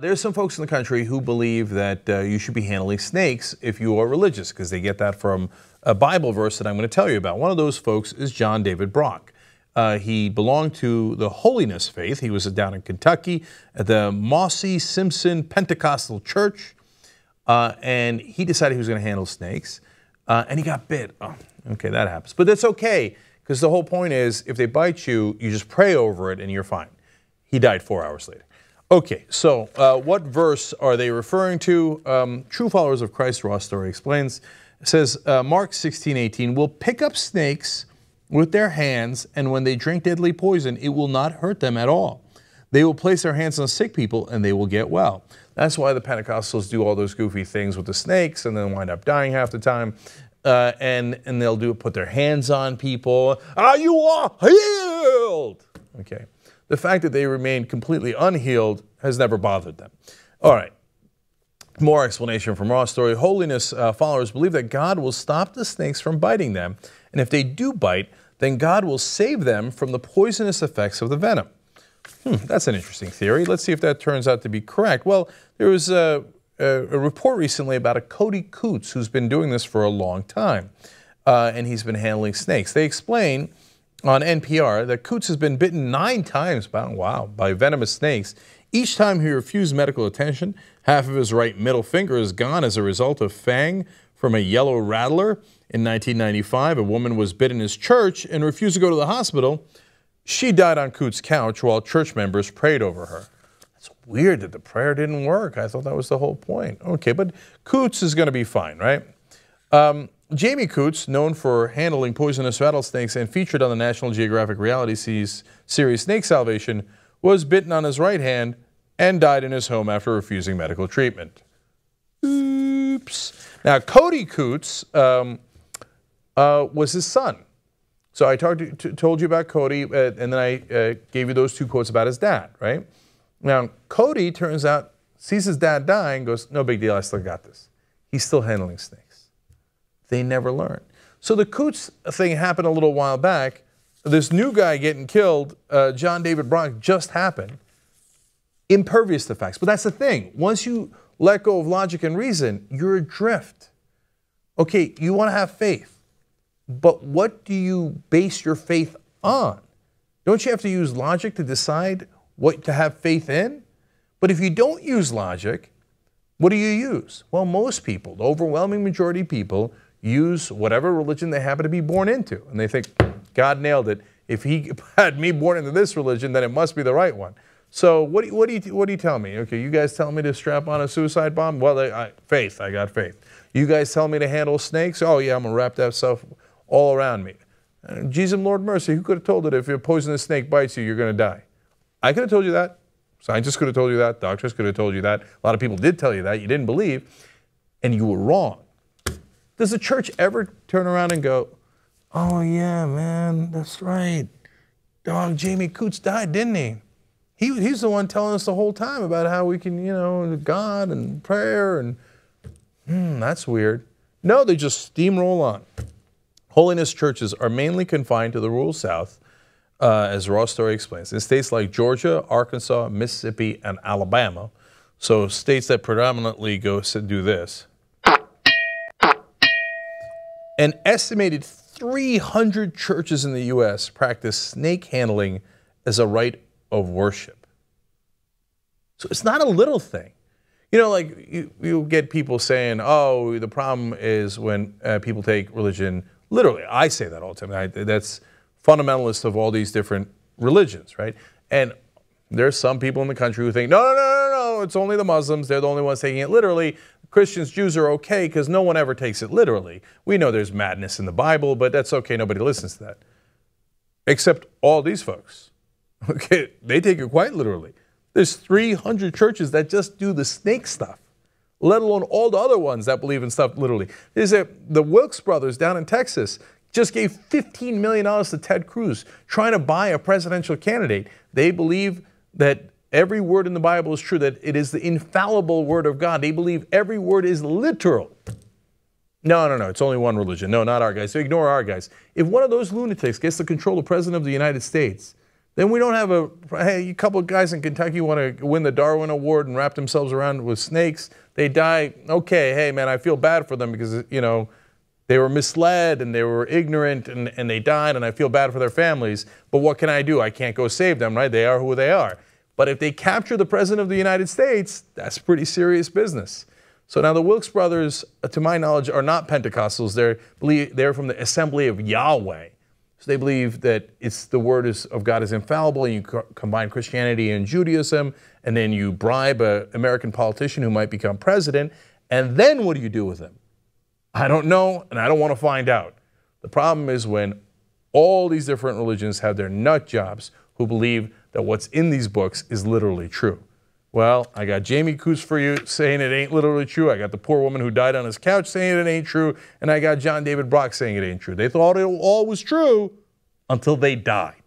There's some folks in the country who believe that you should be handling snakes if you are religious, because they get that from a Bible verse that I'm going to tell you about. One of those folks is John David Brock. He belonged to the holiness faith. He was down in Kentucky at the Mossy Simpson Pentecostal Church, and he decided he was going to handle snakes, and he got bit. Oh, okay, that happens. But that's okay, because the whole point is if they bite you, you just pray over it and you're fine. He died 4 hours later. Okay, so what verse are they referring to? True followers of Christ, Ross Story explains. It says, Mark 16:18, will pick up snakes with their hands, and when they drink deadly poison, it will not hurt them at all. They will place their hands on sick people, and they will get well. That's why the Pentecostals do all those goofy things with the snakes, and then wind up dying half the time. And they'll put their hands on people. You are healed! Okay. The fact that they remain completely unhealed has never bothered them. All right. More explanation from Raw Story. Holiness followers believe that God will stop the snakes from biting them, and if they do bite, then God will save them from the poisonous effects of the venom. That's an interesting theory. Let's see if that turns out to be correct. Well, there was a report recently about a Cody Coots who's been doing this for a long time, and he's been handling snakes. They explain on NPR that Coots has been bitten 9 times, by venomous snakes. Each time he refused medical attention. Half of his right middle finger is gone as a result of fang from a yellow rattler. In 1995, a woman was bitten in his church and refused to go to the hospital. She died on Coots' couch while church members prayed over her. It's weird that the prayer didn't work. I thought that was the whole point. Okay, but Coots is going to be fine, right? Jamie Coots, known for handling poisonous rattlesnakes and featured on the National Geographic reality series Snake Salvation, was bitten on his right hand and died in his home after refusing medical treatment. Oops. Now, Cody Coots was his son. So I told you about Cody, and then I gave you those 2 quotes about his dad, right? Now, Cody, turns out, sees his dad dying, goes, no big deal, I still got this. He's still handling snakes. They never learn. So the Coots thing happened a little while back. This new guy getting killed, John David Brock, just happened. Impervious to facts. But that's the thing. Once you let go of logic and reason, you're adrift. Okay, you want to have faith. But what do you base your faith on? Don't you have to use logic to decide what to have faith in? But if you don't use logic, what do you use? Well, most people, the overwhelming majority of people, use whatever religion they happen to be born into. And they think, God nailed it. If he had me born into this religion, then it must be the right one. So what do you tell me? Okay, you guys tell me to strap on a suicide bomb? Well, faith, I got faith. You guys tell me to handle snakes? Oh yeah, I'm going to wrap that stuff all around me. Jesus, Lord mercy, who could have told it if a poisonous snake bites you, you're going to die? I could have told you that. Scientists could have told you that. Doctors could have told you that. A lot of people did tell you that. You didn't believe, and you were wrong. Does the church ever turn around and go, oh yeah, man, that's right. Dog, Jamie Coots died, didn't he? He's the one telling us the whole time about how we can, God and prayer and, that's weird. No, they just steamroll on. Holiness churches are mainly confined to the rural South, as Ross Story explains, in states like Georgia, Arkansas, Mississippi, and Alabama. So states that predominantly go to do this. An estimated 300 churches in the U.S. practice snake handling as a rite of worship. So it's not a little thing. You get people saying, oh, the problem is when people take religion literally. I say that all the time. That's fundamentalist of all these different religions, right? And there's some people in the country who think, no, it's only the Muslims. They're the only ones taking it literally. Christians, Jews are okay because no one ever takes it literally. We know there's madness in the Bible, but that's okay. Nobody listens to that. Except all these folks. Okay, they take it quite literally. There's 300 churches that just do the snake stuff, let alone all the other ones that believe in stuff literally. The Wilkes brothers down in Texas just gave $15 million to Ted Cruz trying to buy a presidential candidate. They believe that every word in the Bible is true, that it is the infallible word of God. They believe every word is literal. No, it's only one religion. No, not our guys. So ignore our guys. If one of those lunatics gets to control the president of the United States, Then we don't have a couple of guys in Kentucky want to win the Darwin Award and wrap themselves around with snakes. They die. Okay, hey, man, I feel bad for them because, they were misled and they were ignorant and they died, and I feel bad for their families. But what can I do? I can't go save them, right? They are who they are. But if they capture the President of the United States, that's pretty serious business. So now the Wilkes brothers, to my knowledge, are not Pentecostals. They're from the Assembly of Yahweh. So they believe that the word of God is infallible, and you combine Christianity and Judaism, and then you bribe an American politician who might become president, and then what do you do with him? I don't know, and I don't want to find out. The problem is when all these different religions have their nut jobs who believe that what's in these books is literally true. Well, I got Jamie Coos for you saying it ain't literally true. I got the poor woman who died on his couch saying it ain't true. And I got John David Brock saying it ain't true. They thought it all was true until they died.